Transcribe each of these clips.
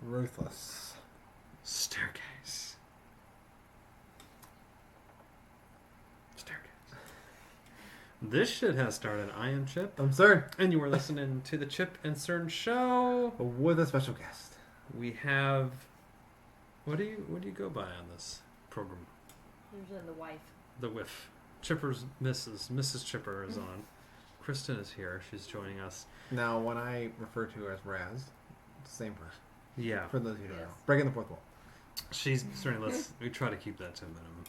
Ruthless. Staircase. This shit has started. I am Chip. I'm Cern. And you are listening to the Chip and Cern show. With a special guest. We have... What do you go by on this program? Usually the wife. The whiff. Chipper's Mrs. Chipper is on. Kristen is here. She's joining us. Now, when I refer to her as Raz, it's the same person. Yeah. For those who don't Yes. know. Breaking the fourth wall. She's certainly... we try to keep that to a minimum.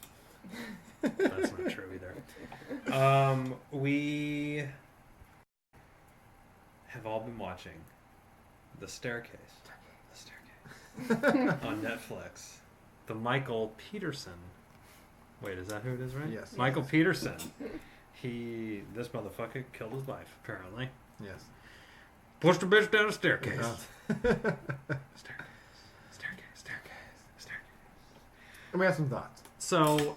That's not true either. We have all been watching The Staircase. On Netflix. The Michael Peterson. Wait, is that who it is, right? Yes. Michael Peterson. This motherfucker killed his wife, apparently. Yes. Pushed a bitch down a staircase. Staircase. And we have some thoughts. So,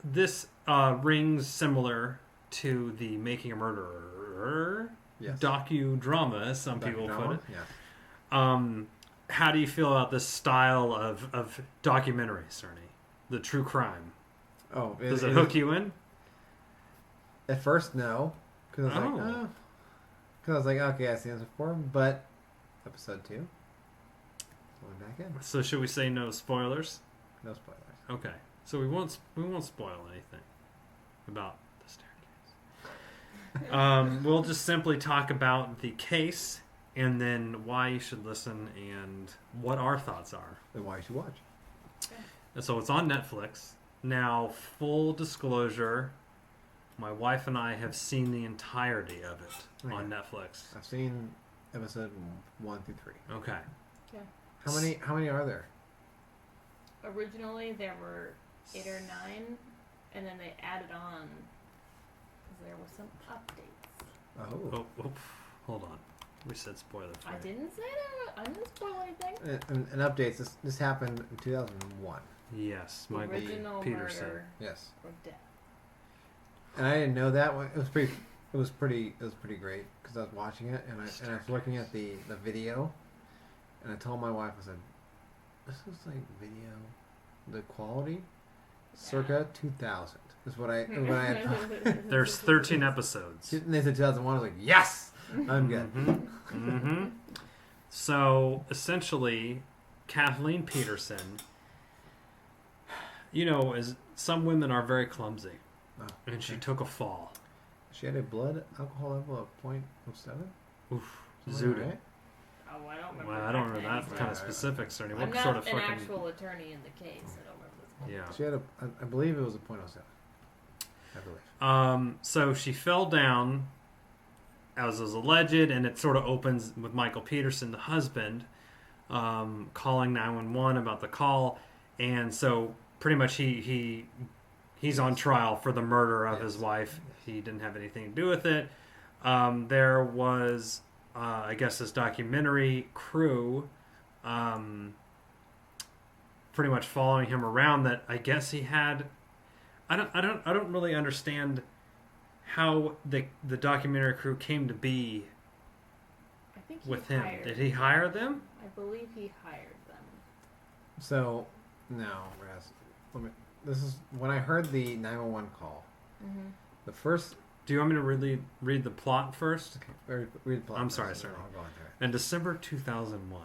this rings similar to the Making a Murderer Yes. docudrama, as some people put it. Yes. How do you feel about this style of documentary, Cerny? The true crime. Oh, Does it hook you in? At first, no. Because I was like, okay, I've seen this before. But episode 2, going back in. So should we say no spoilers? No spoilers. Okay. So we won't spoil anything about the staircase. We'll just simply talk about the case and then why you should listen and what our thoughts are. And why you should watch. And so it's on Netflix. Now, full disclosure, my wife and I have seen the entirety of it on Netflix. I've seen episode 1 through 3. Okay. Okay. How many are there? Originally there were 8 or 9, and then they added on because there were some updates. Oh, hold on. We said spoiler free. I didn't say that. I didn't spoil anything. And updates. This happened in 2001. Yes, The Michael original Peterson. murder Yes. or death. And I didn't know that one. It was pretty great because I was watching it and I was looking at the video, and I told my wife, I said, "This is like video, the quality, circa 2000." Is what I had thought. There's 13 episodes. And they said 2001. I was like, yes, I'm good. Mm-hmm. So essentially, Kathleen Peterson, as some women are very clumsy, and she took a fall. She had a blood alcohol level of 0.07. Oof, zooted. Right? Oh, I don't remember. Well, I don't remember that kind of Right. specifics or anything. I'm What not sort of an fucking actual attorney in the case. I don't remember this. yeah. She had I believe it was a 0.07. I believe. So she fell down, as was alleged, and it sort of opens with Michael Peterson, the husband, calling 911 about the call, and so pretty much he's on trial for the murder of his wife. He didn't have anything to do with it. There was, I guess, this documentary crew, pretty much following him around. That I guess he had. I don't really understand how the documentary crew came to be I think he with him. hired Did he hire them? I believe he hired them. So, no, Raz. This is when I heard the 911 call. Mm-hmm. The first. Do you want me to really read the plot first? Okay, read the plot. I'm sorry, first, sir. and I'll go into it. In December 2001,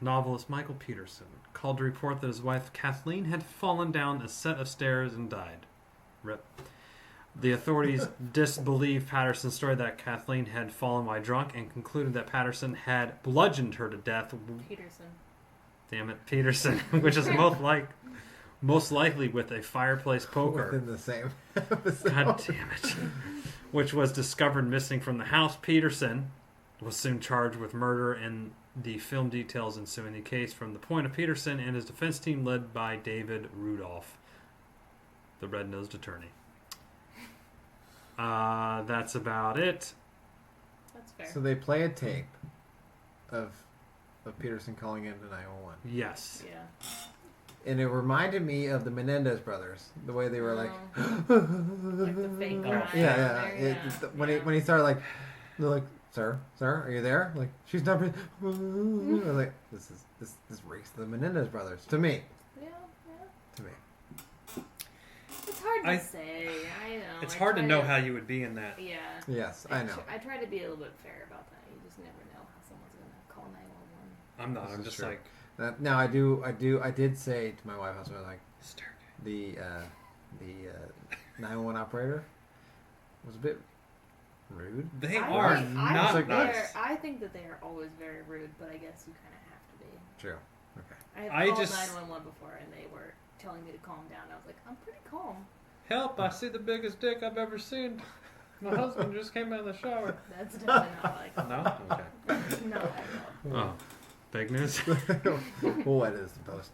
novelist Michael Peterson called to report that his wife Kathleen had fallen down a set of stairs and died. Rip. The authorities disbelieved Patterson's story that Kathleen had fallen while drunk and concluded that Patterson had bludgeoned her to death. Peterson. Damn it, Peterson, which is most likely with a fireplace poker. Within the same episode. God damn it. Which was discovered missing from the house. Peterson was soon charged with murder, and the film details ensuing the case from the point of Peterson and his defense team led by David Rudolph, the red-nosed attorney. That's about it. That's fair. So they play a tape of Peterson calling into 911. Yes. Yeah. And it reminded me of the Menendez brothers, the way they were like, Like the fake crying. yeah. When he started like sir, are you there? Like, she's not. I was like, this reeks of the Menendez brothers to me. Yeah. To me. It's hard to say. I know. It's hard to know how you would be in that. Yeah. Yes, I know. I try to be a little bit fair about that. You just never know how someone's gonna call 911. I'm not. This I'm is just true. like. Now I did say to my wife, I was like, the 911 operator was a bit rude. They are not nice. I think that they are always very rude, but I guess you kind of have to be. True. Okay. I called 911 before, and they were telling me to calm down. I was like, I'm pretty calm. Help! I see the biggest dick I've ever seen. My husband just came out of the shower. That's definitely not like that. No? Okay. That's not like that. Oh. Big news? We'll edit this to post.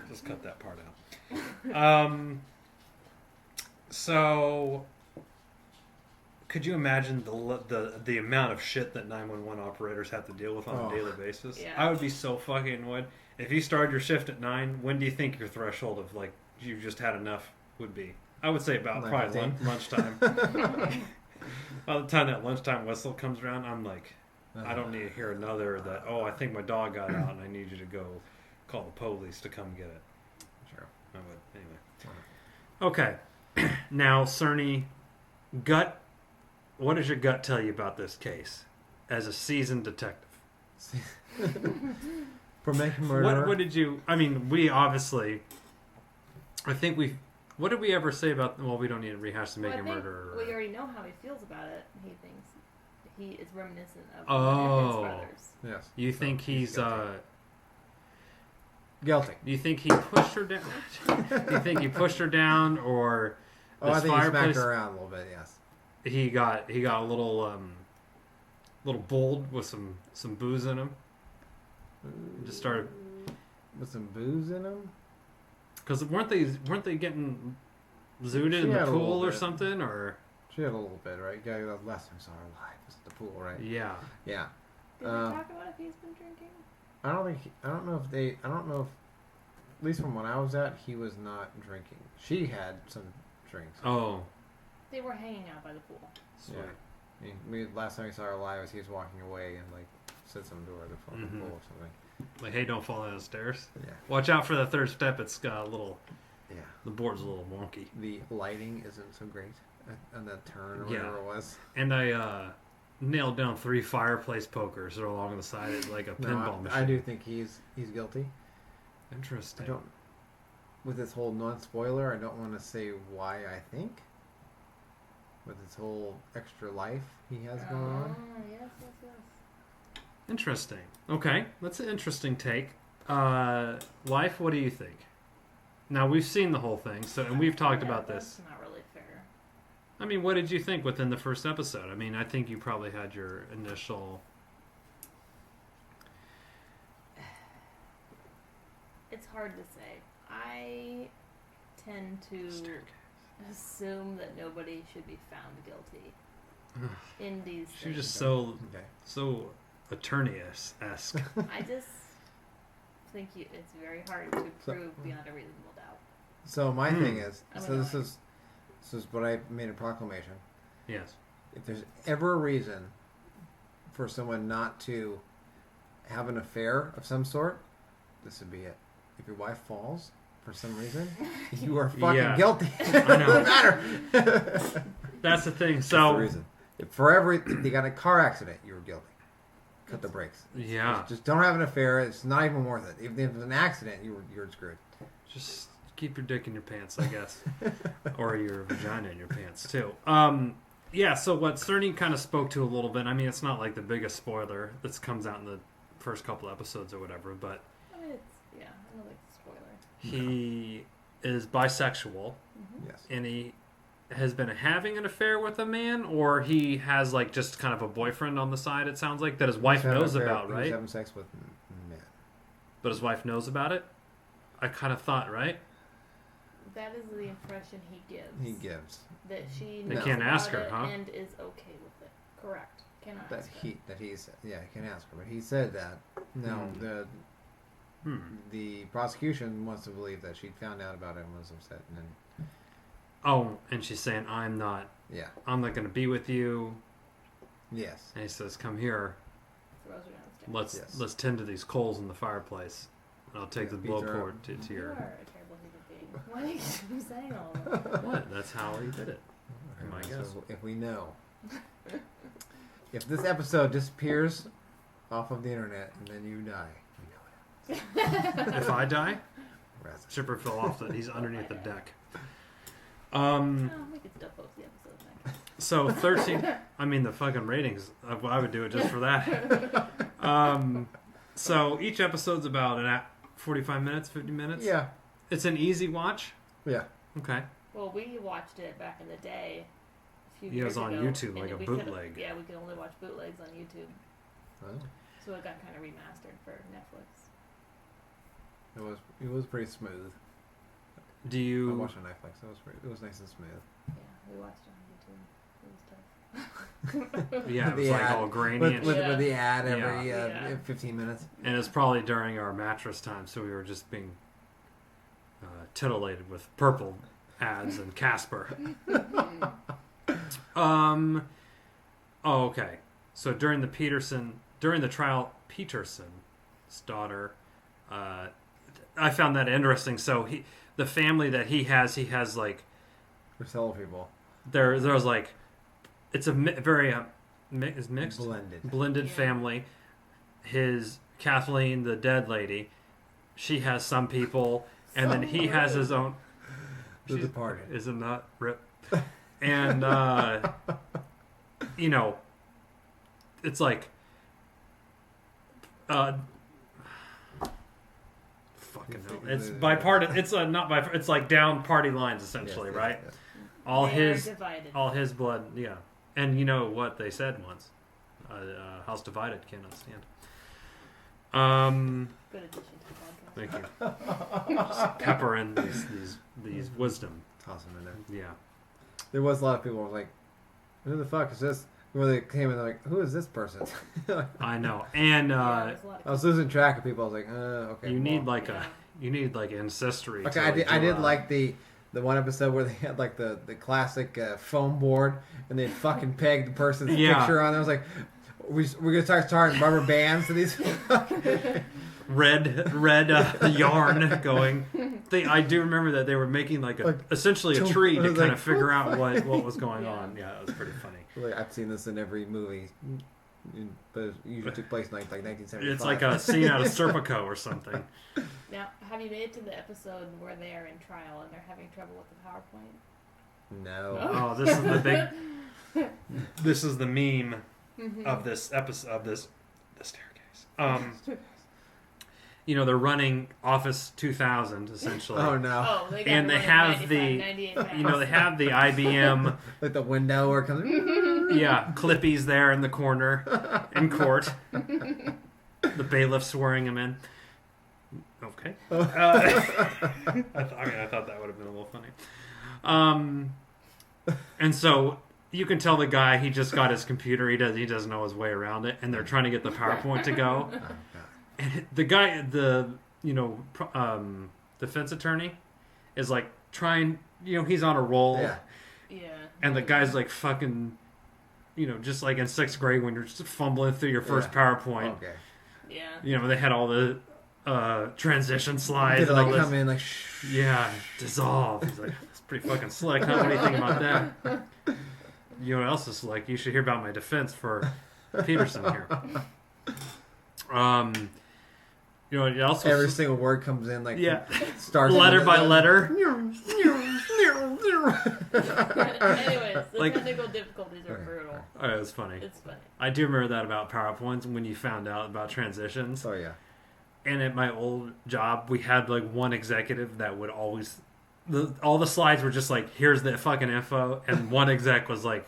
Just cut that part out. So, could you imagine the amount of shit that 911 operators have to deal with on a daily basis? Yeah. I would be so fucking annoyed. If you started your shift at 9, when do you think your threshold of, like, you just had enough would be? I would say about probably lunchtime. By the time that lunchtime whistle comes around, I'm like, I don't need to hear another that, I think my dog got out and I need you to go call the police to come get it. Sure. I would. Anyway. Okay. Now, Cerny, what does your gut tell you about this case as a seasoned detective? For making murder. What did you... I mean, we obviously... I think we... What did we ever say about... Well, we don't need to rehash the making murder. We already know how he feels about it. He thinks he is reminiscent of his brothers. Yes. You think he's guilty? Do you think he pushed her down? Do you think he pushed her down, or I think he smacked her around a little bit. Yes. He got a little bold with some booze in him. Just started with some booze in him. Because weren't they getting zooted in the pool or something, or? She had a little bit, right? Yeah, the last time I saw her alive was at the pool, right? Yeah. Yeah. Did they talk about if he's been drinking? I don't know if, at least from when I was at, he was not drinking. She had some drinks. Oh. They were hanging out by the pool. Sweet. Yeah. Last time I saw her alive was he was walking away and like said something to her at the fucking pool or something. Like, hey, don't fall down the stairs. Yeah. Watch out for the third step. It's got a little. Yeah. The board's a little wonky. The lighting isn't so great on that turn or whatever it was. And I nailed down 3 fireplace pokers that are along the side of like a pinball machine. I do think he's guilty. Interesting. With this whole non-spoiler, I don't want to say why I think. With this whole extra life he has going on. Yes. Interesting. Okay, that's an interesting take. Life, what do you think? Now, we've seen the whole thing, and we've talked about this. That's not really fair. I mean, what did you think within the first episode? I mean, I think you probably had your initial... It's hard to say. I tend to assume that nobody should be found guilty in these things. She's just so attorney-esque. I just think it's very hard to prove beyond a reasonable doubt. So my thing is, this is what I made a proclamation. Yes. If there's ever a reason for someone not to have an affair of some sort, this would be it. If your wife falls for some reason, you are fucking guilty. I know. It doesn't matter. That's the thing. So that's the reason. If you got a car accident, you were guilty. Cut the brakes. Yeah. Just don't have an affair. It's not even worth it. Even if it's an accident, you're screwed. Just keep your dick in your pants, I guess, or your vagina in your pants too. Yeah. So what Cerny kind of spoke to a little bit. I mean, it's not like the biggest spoiler that comes out in the first couple episodes or whatever, but I mean, I don't like the spoiler. He is bisexual, yes, and he has been having an affair with a man, or he has like just kind of a boyfriend on the side. It sounds like that his wife knows about, right? He's having sex with men, but his wife knows about it. I kind of thought, right? That is the impression he gives. That she they knows can't ask her, about huh? it and is okay with it. Correct. Cannot ask her. He can ask her, but he said that. No, the prosecution wants to believe that she found out about it and was upset, and then. Oh, and she's saying, I'm not going to be with you. Yes. And he says, "Come here. Throws her down the stairs. Let's tend to these coals in the fireplace. I'll take the blowport to You your." are a terrible human being. Why are you saying all that? What? That's how he did it. I guess. So if we know, if this episode disappears off of the internet and then you die, we know it. If I die, Rest. Shipper fell off. He's underneath the deck. We could still post the episode next. So 13. I mean, the fucking ratings. I would do it just for that. So each episode's about 45 minutes, 50 minutes. Yeah. It's an easy watch. Yeah. Okay. Well, we watched it back in the day. A few Yeah, it years was on ago, YouTube, and like a we could- bootleg. Yeah, we could only watch bootlegs on YouTube, Well, so it got kind of remastered for Netflix. it was pretty smooth. Do I you? watched it on Netflix. It was nice and smooth. Yeah, we watched it on YouTube. It was tough. Yeah, it was The like ad. all grainy With, and with, shit. Yeah. with the ad every Yeah. 15 minutes. And it's probably during our mattress time, so we were just being titillated with purple ads and Casper. Oh, okay. So during the trial, Peterson's daughter, I found that interesting. So the family that he has like For several people. there's like, it's a very is mixed blended Yeah. family. His Kathleen, the dead lady, she has some people, and then he has his own. The Departed. Is it not rip? And you know, it's like fucking hell. It's by party. It's not by. It's like down party lines essentially, Yes, right? yes. All They his are divided. all his blood, yeah. And you know what they said once? House divided cannot stand. Good addition to the podcast. Thank you. Just pepper in these wisdom. Toss them in there. Yeah. There was a lot of people who were like, who the fuck is this? When they came in, they're like, who is this person? I know. And Yeah, there's a lot I of was losing track of people. I was like, okay. you need well. like ancestry. Okay, to I did do, like the one episode where they had like the classic foam board and they fucking pegged the person's Yeah. picture on. I was like, we're gonna start starting rubber bands to these. red yarn going. I do remember that they were making like essentially a tree to kind of figure out what was going on. Yeah, it was pretty funny. Like, I've seen this in every movie, but it usually took place in like 1975. It's like a scene out of Serpico or something. Now, have you made it to the episode where they are in trial and they're having trouble with the PowerPoint? No. Oh, this is the big. This is the meme of this episode of the staircase. You know, they're running Office 2000 essentially. Oh no. Oh, they got And they one in have 95, the- 98 You know, they have the IBM, Like the window where it comes. yeah, Clippies there in the corner in court. The bailiff swearing him in. Okay. I thought that would have been a little funny. And so you can tell the guy, he just got his computer. He doesn't know his way around it, and they're trying to get the PowerPoint to go. Oh, God. And the guy, defense attorney, is like trying. He's on a roll. Yeah. Yeah. And the guy's like fucking, just like in 6th grade when you're just fumbling through your first Yeah. PowerPoint. Okay. Yeah. They had all the transition slides Did it and all like this. come in like? Yeah, dissolve. He's like, that's pretty fucking slick. Huh? What do you think about that? You know what else is slick? You should hear about my defense for Peterson here. It also Every single word comes in like starts letter with by a- letter. Anyways, the Like- technical difficulties are brutal. Oh, it was funny. It's funny. I do remember that about PowerPoints when you found out about transitions. Oh yeah. And at my old job, we had like one executive that would always, all the slides were just like, here's the fucking info, and one exec was like,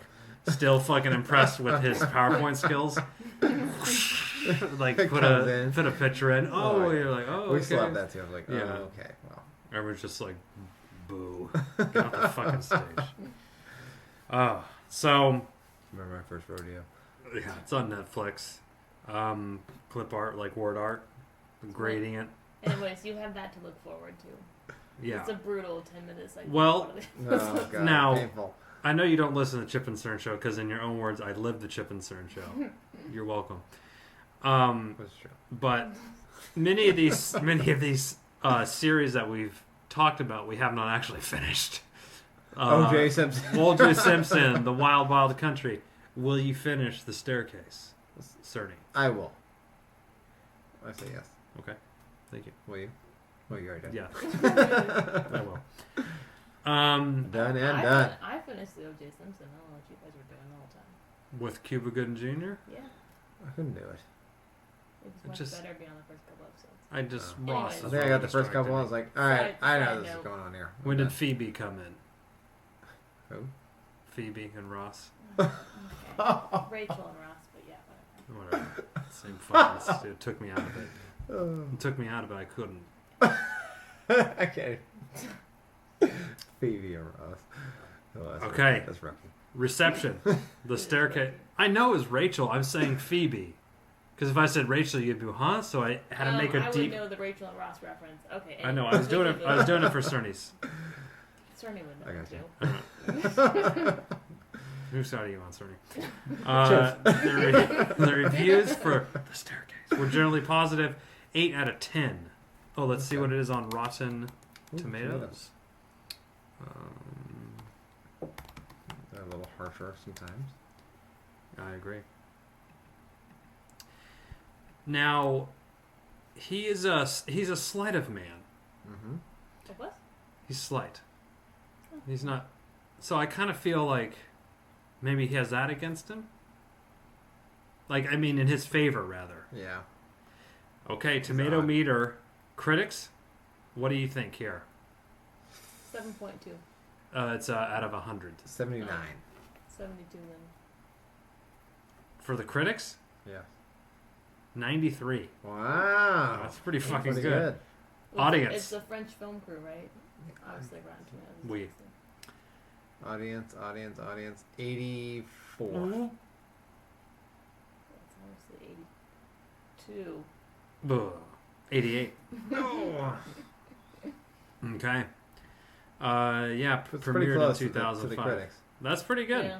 still fucking impressed with his PowerPoint skills. Like It put comes a in. picture in. Oh, Oh, yeah. you're like, oh, We okay. still have that too. I was like, Yeah. okay, well. Everyone's just like, boo, get off the fucking stage. Oh, so Remember my first rodeo? yeah, it's on Netflix. Clip art, like word art, gradient. Anyways, you have that to look forward to. Yeah. It's a brutal 10 minutes. Like Well, Oh god, Now- painful. I know you don't listen to Chip and Cern show because, in your own words, I live the Chip and Cern show. You're welcome. That's true. But many of these series that we've talked about, we have not actually finished. O.J. Simpson. O.J. Simpson, The Wild Wild Country. Will you finish The Staircase, Cerny? I will. I say yes. Okay, thank you. Will you? Well, you already did. Yeah, I will. Done and done. I finished the O.J. Simpson. I don't know what you guys were doing the whole time. With Cuba Gooding Jr.? Yeah. I couldn't do it. It was much Just- better beyond the first couple episodes. I just Oh. Ross. Anyways. I was think I really got the first couple. I was distracted like, all right, Side- I know side this is note. going on here. me. When did Phoebe come in? Who? Phoebe and Ross. Okay. Rachel and Ross, but yeah, whatever. Whatever. Same fucking. It took me out of it. It took me out of it. I couldn't. I can't. Phoebe or Ross. Oh, that's Okay. rough. That's rough. Reception. The staircase. I know it was Rachel. I'm saying Phoebe. Because if I said Rachel, you'd be, huh? So I had to make a I deep. would know the Rachel and Ross reference. Okay. I know. I was doing it. I was doing it for Cerny's. Cerny would I know got you. too. Who started you on Cerny? The reviews for The Staircase were generally positive. 8 out of 10. Oh, let's see what it is on Rotten Tomatoes. They're a little harsher sometimes. I agree. Now, he's a sleight of man. Mm-hmm. What? He's slight. He's not. So I kind of feel like maybe he has that against him. Like, I mean, in his favor, rather. Yeah. Okay, tomato odd. meter. Critics, what do you think here? 7.2. It's out of 100. 79. 72 then. For the critics, Yeah. 93. Wow. That's pretty fucking Pretty good. Well, Audience. It's the French film crew, right? Obviously, Rotten Tomatoes. Audience. 84. That's obviously 82. Buh. 88. No. Okay. Yeah, It's pretty premiered close in to the 2005. critics. That's pretty good. Yeah.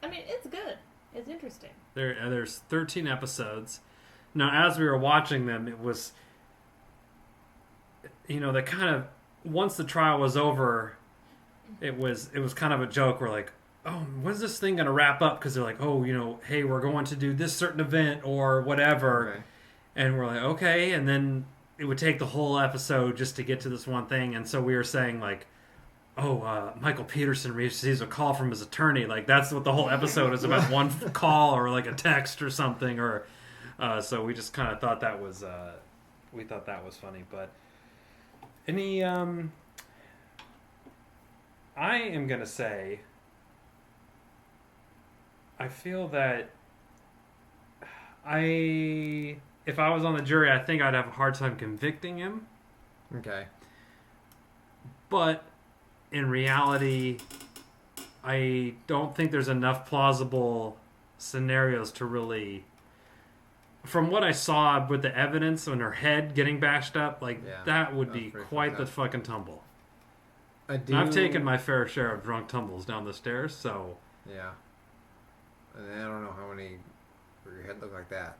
I mean, it's good. It's interesting. There's 13 episodes. Now, as we were watching them, it was, they kind of, once the trial was over, it was kind of a joke. We're like, oh, when's this thing going to wrap up? Because they're like, oh, hey, we're going to do this certain event or whatever. Okay. And we're like, okay. And then it would take the whole episode just to get to this one thing. And so we were saying, like, Michael Peterson receives a call from his attorney. Like, that's what the whole episode is about. One call or like a text or something. Or so we just kind of thought that was funny. But any I am gonna say, I feel that if I was on the jury, I think I'd have a hard time convicting him. Okay. But in reality, I don't think there's enough plausible scenarios to really. From what I saw with the evidence on her head getting bashed up, like Yeah, that would that be was pretty quite fucked the up. fucking tumble. I do. And I've taken my fair share of drunk tumbles down the stairs, so Yeah. And I don't know how many where your head looked like that.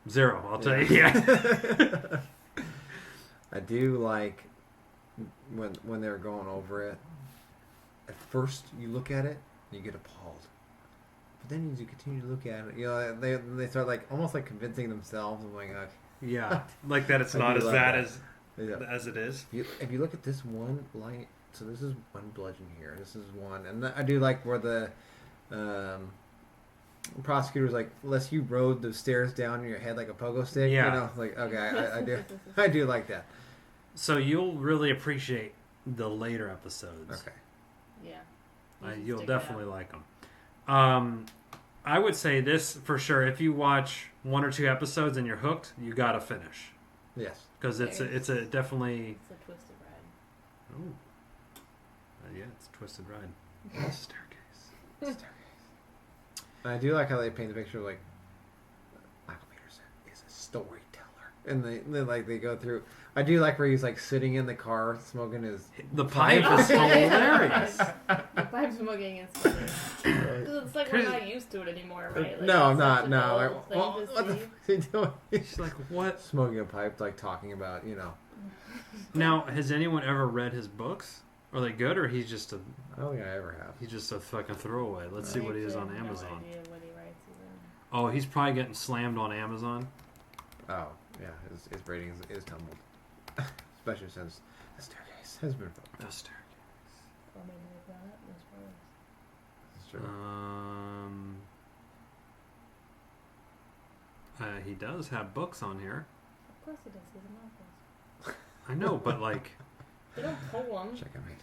0, I'll tell you. Yeah. I do like when they're going over it. At first, you look at it and you get appalled, but then as you continue to look at it, they start like almost like convincing themselves. Oh my gosh. Yeah, like that. It's I not do as love bad that. as it is. If you look at this one light, so this is one bludgeon here. This is one, and I do like where the prosecutor's like, unless you rode the stairs down in your head like a pogo stick. Yeah. Like okay, I do like that. So you'll really appreciate the later episodes. Okay. Yeah. You should You'll stick it out. definitely like them. I would say this for sure. If you watch 1 or 2 episodes and you're hooked, you gotta finish Yes. because it's a definitely. It's a twisted ride. Oh. Yeah, it's a twisted ride. Staircase. I do like how they paint the picture of like Michael Peterson is a storyteller. and they go through. I do like where he's like sitting in the car smoking his. The pipe is hilarious. The pipe smoking is funny. 'Cause it's like we're not used to it anymore, right? Like, No, I'm it's not. such an No, old like, thing well, to what the see. fuck is he doing? She's like, what? Smoking a pipe, like talking about Now, has anyone ever read his books? Are they good, or he's just a I don't think I ever have. he's just a fucking throwaway? Let's see what he is on Amazon. No idea what he writes even. Oh, he's probably getting slammed on Amazon. Oh yeah, his ratings is tumbled, especially since the staircase has been filled. The staircase. Or maybe they've got it. That's worse. That's true. He does have books on here. Of course he does. He's an author. I know, but like, They don't pull them. Checkmate.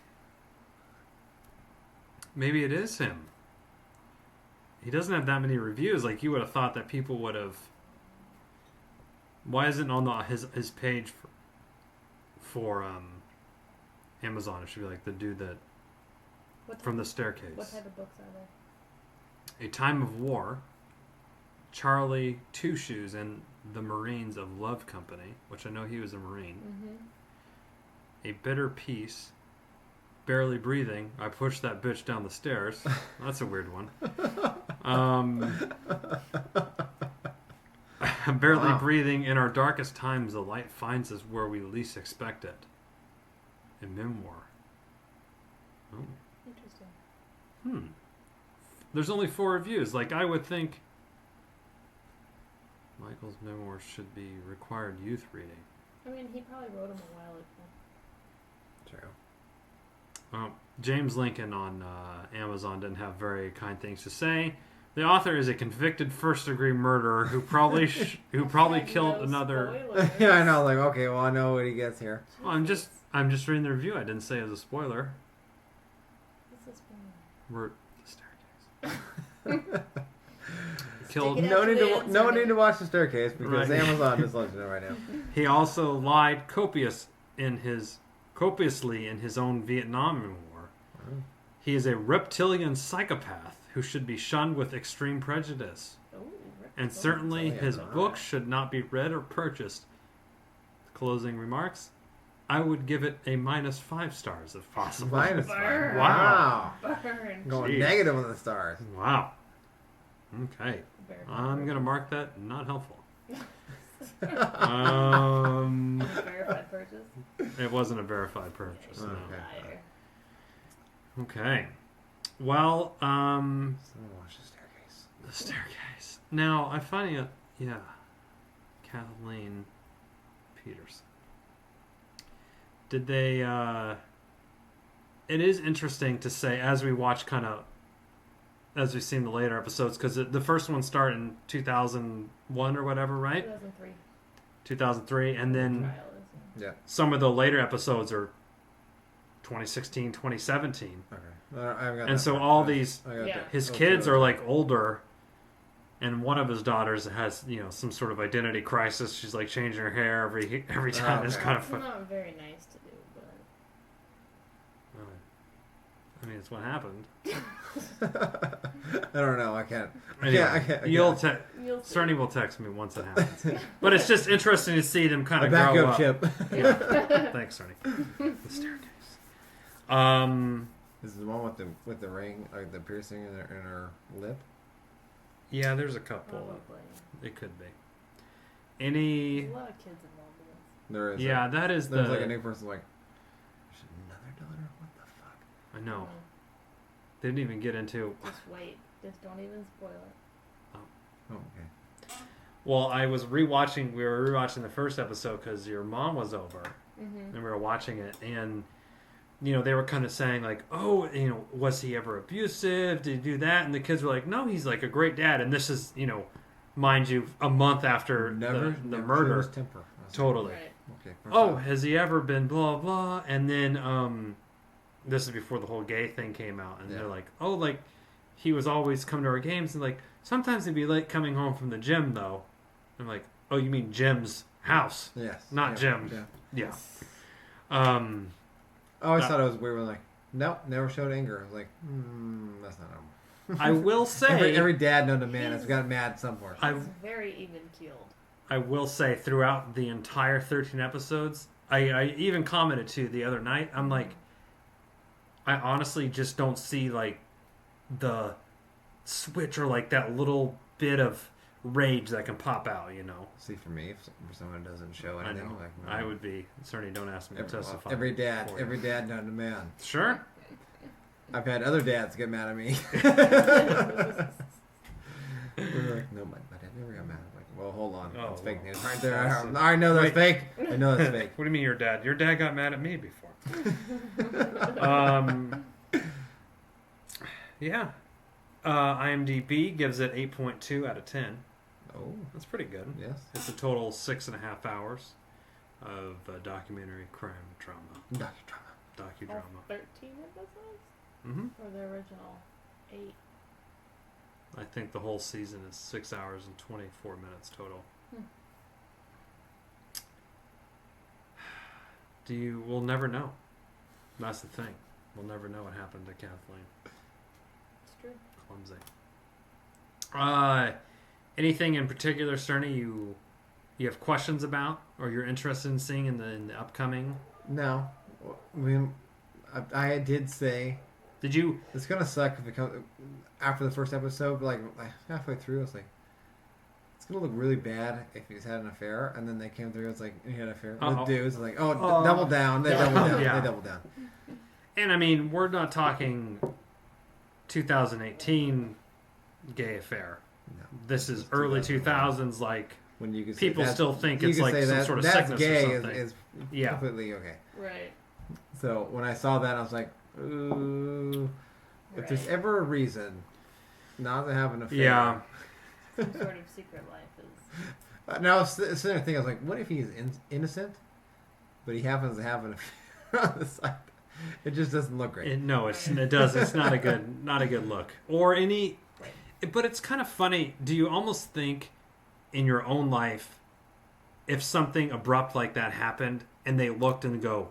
maybe it is him. He doesn't have that many reviews. Like, you would have thought that people would have. Why isn't it on his page for Amazon? It should be like the dude that from the staircase. What type of books are they? A Time of War, Charlie Two Shoes, and the Marines of Love Company, which I know he was a Marine. Mm-hmm. A Bitter Peace, Barely Breathing. I pushed that bitch down the stairs. That's a weird one. Barely Wow. Breathing. In our darkest times, the light finds us where we least expect it. A memoir. Oh. Interesting. There's only 4 reviews. Like, I would think Michael's memoir should be required youth reading. I mean, he probably wrote them a while ago. True. James Lincoln on Amazon didn't have very kind things to say. The author is a convicted first-degree murderer who probably killed another. Spoilers. Yeah, I know. Like, okay, well, I know what he gets here. Well, I'm just reading the review. I didn't say it was a spoiler. This is spoiler. We're the staircase. Killed. Stick it No out need to to the no end, need to watch the staircase because Right. Amazon is letting you know right now. He also lied copiously in his own Vietnam memoir. Oh. He is a reptilian psychopath who should be shunned with extreme prejudice. Ooh, And certainly Oh, yeah, his alright. books should not be read or purchased. Closing remarks. I would give it a -5 stars if possible. Minus Burn. 5. Wow. Burn. Going Jeez. negative on the stars. Wow. Okay. Bear. I'm going to mark that not helpful. Verified purchase. It wasn't a verified purchase. No. Okay. Liar. Okay. Well, Someone watch the staircase. the staircase. Now, I find it, yeah, Kathleen Peterson. Did they, it is interesting to say as we watch as we've seen the later episodes, because the first one started in 2001 or whatever, right? 2003. 2003, and then Trial is. Yeah. some of the later episodes are 2016, 2017. Okay. I haven't got And that so far. all these, I got Yeah. that. his Oh, kids good. are like older, and one of his daughters has some sort of identity crisis. She's like changing her hair every time. It's okay. kind of It's fun. not very nice to do, but I mean, it's what happened. I don't know. I can't. Anyway, I can't. you'll you'll see. Cerny will text me once it happens. But it's just interesting to see them kind A of grow backup up. chip. Yeah. Thanks, Cerny. The staircase. This is the one with the ring, like the piercing in her lip. Yeah, there's a couple. Probably. It could be. Any? There's a lot of kids involved in this. There is. Yeah, that is There's the. like a new person like. There's another daughter. What the fuck? I know. They didn't even get into. Just wait. Just don't even spoil it. Oh, okay. Well, I was rewatching. We were rewatching the first episode because your mom was over, Mm-hmm. and we were watching it, and they were kind of saying like, "Oh, was he ever abusive? Did he do that?" And the kids were like, "No, he's like a great dad." And this is, mind you, a month after the Never murder. showed his temper. I was Totally. Right. like, okay. Oh, has he ever been blah blah? And then this is before the whole gay thing came out, and Yeah. they're like, "Oh, like he was always coming to our games, and like sometimes he'd be late coming home from the gym though." I'm like, "Oh, you mean Jim's house?" Yes. Not yeah, Jim. Yeah. Yeah. I always thought it was weird when like, nope, never showed anger. I was like, that's not normal. I will say, Every dad known to man has got mad somewhere. I He's very even keeled. I will say throughout the entire 13 episodes, I even commented to the other night, I'm like, I honestly just don't see like the switch or like that little bit of rage that can pop out, you know. See, for me, if for someone who doesn't show I anything, know. like I would be. Certainly don't ask me to testify. every dad for you. known to man. Sure. I've had other dads get mad at me. They're like, no, my dad never got mad. I'm like, well, hold on, Oh, that's fake well. news. Right there, I know that's fake. I know that's fake. What do you mean your dad? Your dad got mad at me before. Yeah. IMDb gives it 8.2 out of 10. Oh, That's pretty good. yes. It's a total 6.5 hours of documentary crime drama. Docudrama. 13 episodes? Mm-hmm. Or the original 8? I think the whole season is 6 hours and 24 minutes total. We'll never know. That's the thing. We'll never know what happened to Kathleen. It's true. Clumsy. Anything in particular, Cerny, you have questions about, or you're interested in seeing in the upcoming? No, I did say Did you? it's gonna suck if it comes after the first episode. But like halfway through, I was like, it's gonna look really bad if he's had an affair. And then they came through. It's like he had an affair. The dudes like, double down. They double down. Yeah. They double down. And I mean, we're not talking 2018 gay affair. No. This is early 2000s, like When you can people still think you it's can like say some that, sort of that's sickness gay or something. is Yeah. completely okay. Right. So when I saw that, I was like, ooh, if there's Right. ever a reason not to have an affair. Yeah. Some sort of secret life is. Now, it's the other thing. I was like, what if he's innocent, but he happens to have an affair on the side? It just doesn't look great. It does. It's not a good look. Or any, but it's kind of funny. Do you almost think in your own life, if something abrupt like that happened, and they looked and go,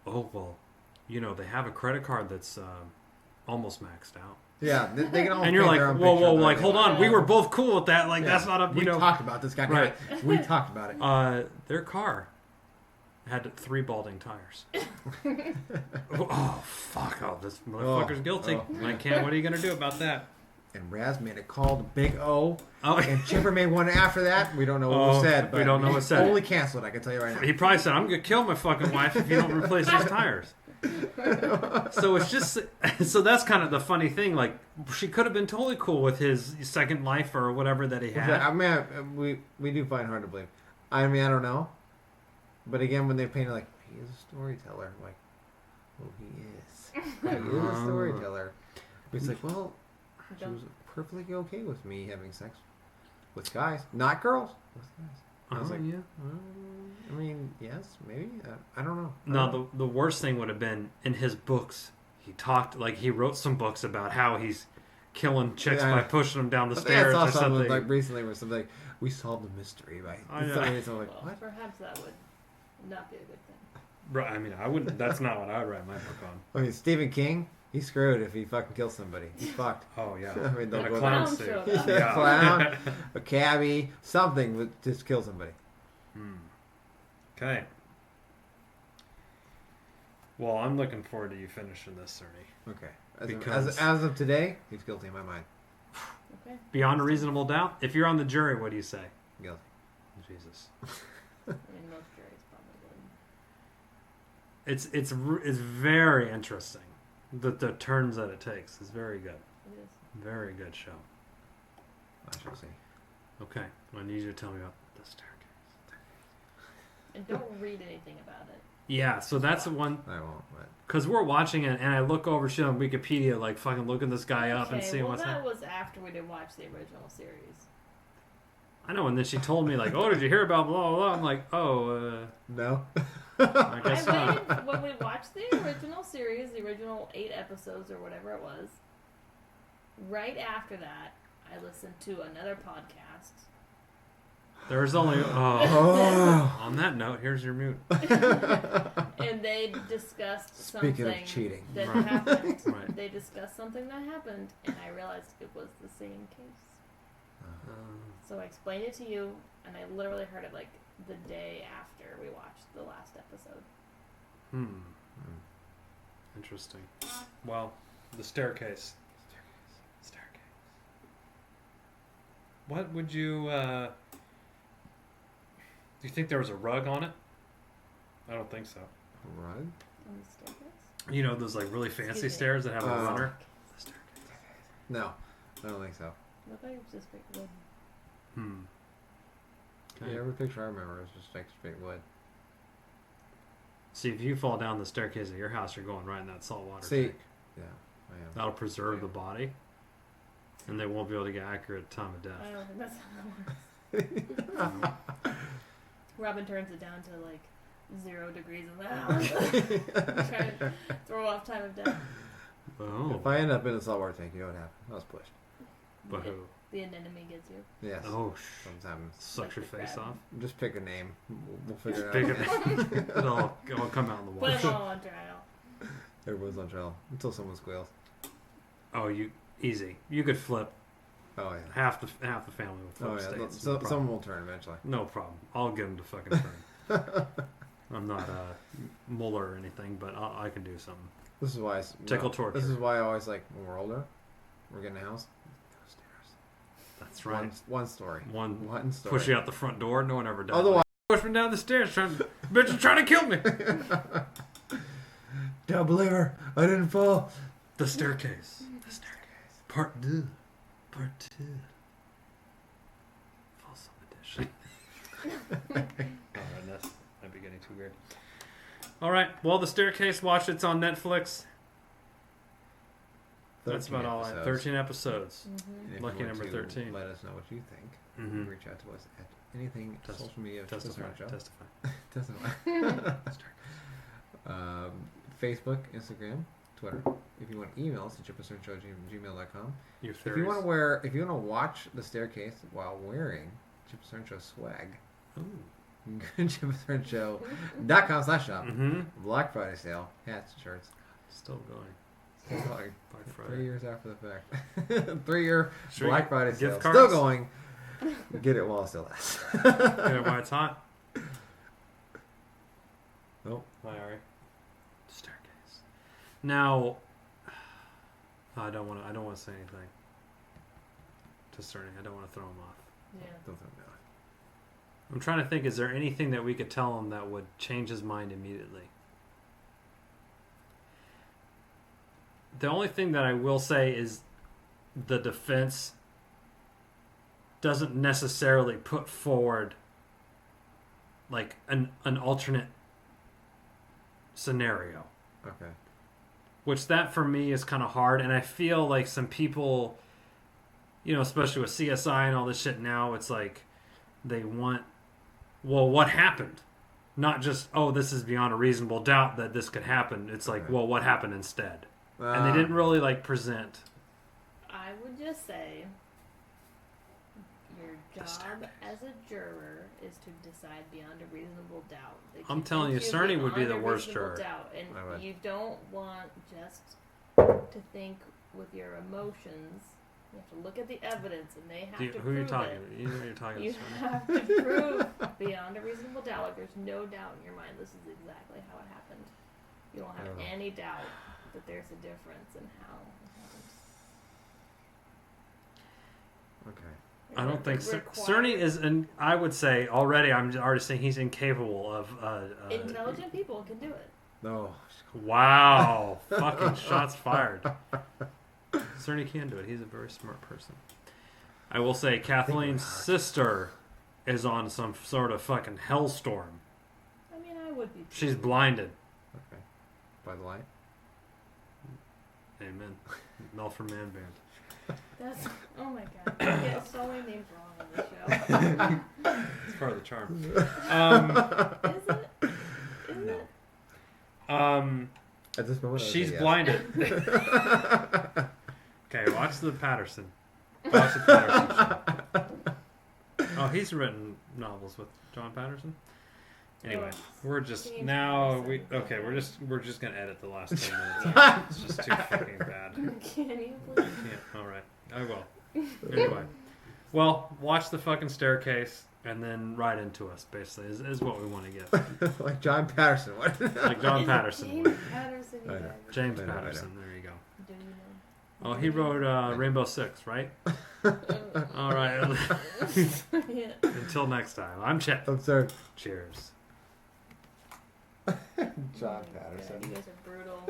oh well, they have a credit card that's almost maxed out, Yeah, they can all. and you're paint like, their own whoa, picture of like that. hold on, we were both cool with that. Like Yeah. that's not a We talked about this guy. Right. We talked about it. Their car had 3 balding tires. Oh fuck! Oh, this motherfucker's guilty. oh. I can't. What are you gonna do about that? And Raz made a call to Big O, Oh, and Chipper made one after that. We don't know what was said. But we don't know what was said. Only canceled. I can tell you right now. he probably said, "I'm gonna kill my fucking wife if you don't replace these tires." So it's just so that's kind of the funny thing. Like she could have been totally cool with his second life or whatever that he had. I mean, we do find it hard to believe. I mean, I don't know. But again, when they painted like he is a storyteller, I'm like, well, he is. He is a storyteller. It's like, well, she was perfectly okay with me having sex with guys, not girls. With guys. I was like, yeah. I mean, yes, maybe. I don't know. No, the worst thing would have been in his books. He wrote some books about how he's killing chicks by pushing them down the stairs I or saw something something. like recently where something like, we solved the mystery by somebody. So I'm like, Well, what? perhaps that would not be a good thing. Right, I mean, I wouldn't. That's not what I would write my book on. I mean, Stephen King, he's screwed if he fucking kills somebody. He's fucked. Oh yeah, I mean, they'll a go clown Clown suit. show. A Yeah. clown, a cabbie, something would just kill somebody. Okay. Well, I'm looking forward to you finishing this, Cerny. Okay. Because- As of today, he's guilty in my mind. Okay. Beyond a reasonable doubt. If you're on the jury, what do you say? Guilty. Jesus. I mean, most juries probably It's very interesting. The turns that it takes is very good. would. It is. Very good show. I shall see. Okay, I need you to tell me about the staircase. And don't read anything about it. Yeah, so that's the one. I won't. But Because we're watching it, and I look over shit on Wikipedia, like fucking looking this guy up and Okay, seeing well, what's that happening. was after we did watch the original series. I know, and then she told me, like, oh, did you hear about blah, blah, blah? I'm like, oh, no. I guess I not. waited when we watched the original series, the original 8 episodes or whatever it was. Right after that, I listened to another podcast. There's only, Oh. on that note, here's your mute. And they discussed Speaking something of cheating. that Right. happened. Right. They discussed something that happened, and I realized it was the same case. So I explained it to you, and I literally heard it like the day after we watched the last episode. Interesting. Well, the staircase. What would you, do you think there was a rug on it? I don't think so. A rug? On the staircase? You know those like really fancy Excuse me. stairs that have a runner? The staircase. No, I don't think so. Looked like it was just straight wood. Yeah, every picture I remember is just like straight wood. See, if you fall down the staircase at your house, you're going right in that salt water See, tank. yeah, I am. That'll preserve the body, and they won't be able to get accurate time of death. I don't think that's how that works. Robin turns it down to like 0 degrees in the house. Trying to throw off time of death. Oh, If I end up in a saltwater tank, you know what happened? I was pushed. but who? The anemone gets you. Yes. Oh, Something happens. sucks your face off. Just pick a name. We'll figure Pick it out. it. It'll come out in the Put water. them all on trial. Everyone's on trial until someone squeals. Oh, easy. You could flip Oh yeah. half the family with flip Oh yeah. states. So, No problem. someone will turn eventually. No problem. I'll get him to fucking turn. I'm not Mueller or anything, but I can do something. This is why. Tickle torture. This is why I always like when we're older, we're getting a house. Those stairs. That's right. One story. One One story. push you out the front door. No one ever does. Otherwise, Push me down the stairs. Bitch is trying to kill me. don't believe her. I didn't fall. The staircase. The staircase. Part 2. Part 2. False edition. This might be getting too weird. All right. Well, the staircase. Watch. It's on Netflix. That's about all. 13 episodes. And if you Lucky want number to 13. Let us know what you think. Mm-hmm. Reach out to us at anything social media. Testify. Testify. Facebook, Instagram, Twitter. If you want to email us at chipandcernshow@gmail.com. Your If you want to watch the staircase while wearing Chip and Cern Show swag, Ooh. you can go to chipandcernshow.com/shop. Mm-hmm. Black Friday sale, hats, shirts. Still going. Still going. Black 3 Friday. years after the fact. 3-year Sure, Black Friday gift sale. cards? Still going. Get it while it still lasts. Get it while it's hot. Nope. Hi, Ari. Staircase. Now, I don't want to say anything to Cerny. I don't want to throw him off. Yeah. Don't think about I'm trying to think. Is there anything that we could tell him that would change his mind immediately? The only thing that I will say is the defense doesn't necessarily put forward like an alternate scenario, it. Okay. which that for me is kind of hard. And I feel like some people, you know, especially with CSI and all this shit now, it's like they want, well, what happened? Not just, oh, this is beyond a reasonable doubt that this could happen. It's like, Okay. well, what happened instead? And they didn't really like present. I would just say your job as a juror is to decide beyond a reasonable doubt. They I'm keep telling you, thinking Cerny would be beyond the a worst reasonable juror. Doubt, and I would. you don't want just to think with your emotions. You have to look at the evidence, and they have to Who prove are you talking it. to? You're talking You to Cerny. have to prove beyond a reasonable doubt. Like there's no doubt in your mind this is exactly how it happened. You don't have Oh. any doubt that there's a difference in how it happened. Okay. I don't think Require- Cerny is, and I would say already, I'm already saying he's incapable of. Intelligent people can do it. No. Wow! Fucking shots fired. Cerny can do it. He's a very smart person. I will say Kathleen's sister is on some sort of fucking hellstorm. I mean, I would be. Too. She's blinded. Okay. By the light. Amen. Melford Man Band. That's. Oh my god. I get so many names wrong on this show. It's part of the charm. Is it? Isn't No. it? At this moment, I would She's say yes. blinded. Okay, watch the Patterson. Watch the Patterson show. Oh, he's written novels with John Patterson. Anyway, we're just James now Patterson. we're just gonna edit the last 10 minutes. out. It's just too fucking bad. Can you please? Can't. All right, I will. Anyway, Well, watch the fucking staircase and then write into us. Basically, is what we want to get. Like John Patterson. What? Like John Is it Patterson. James Patterson. I know. Yeah. James I know. Patterson. There you go. Do you know? Oh, he wrote Rainbow Six, right? All right. Yeah. Until next time, I'm Chet. I'm sorry. Cheers. John Oh my Patterson. God, you guys are brutal.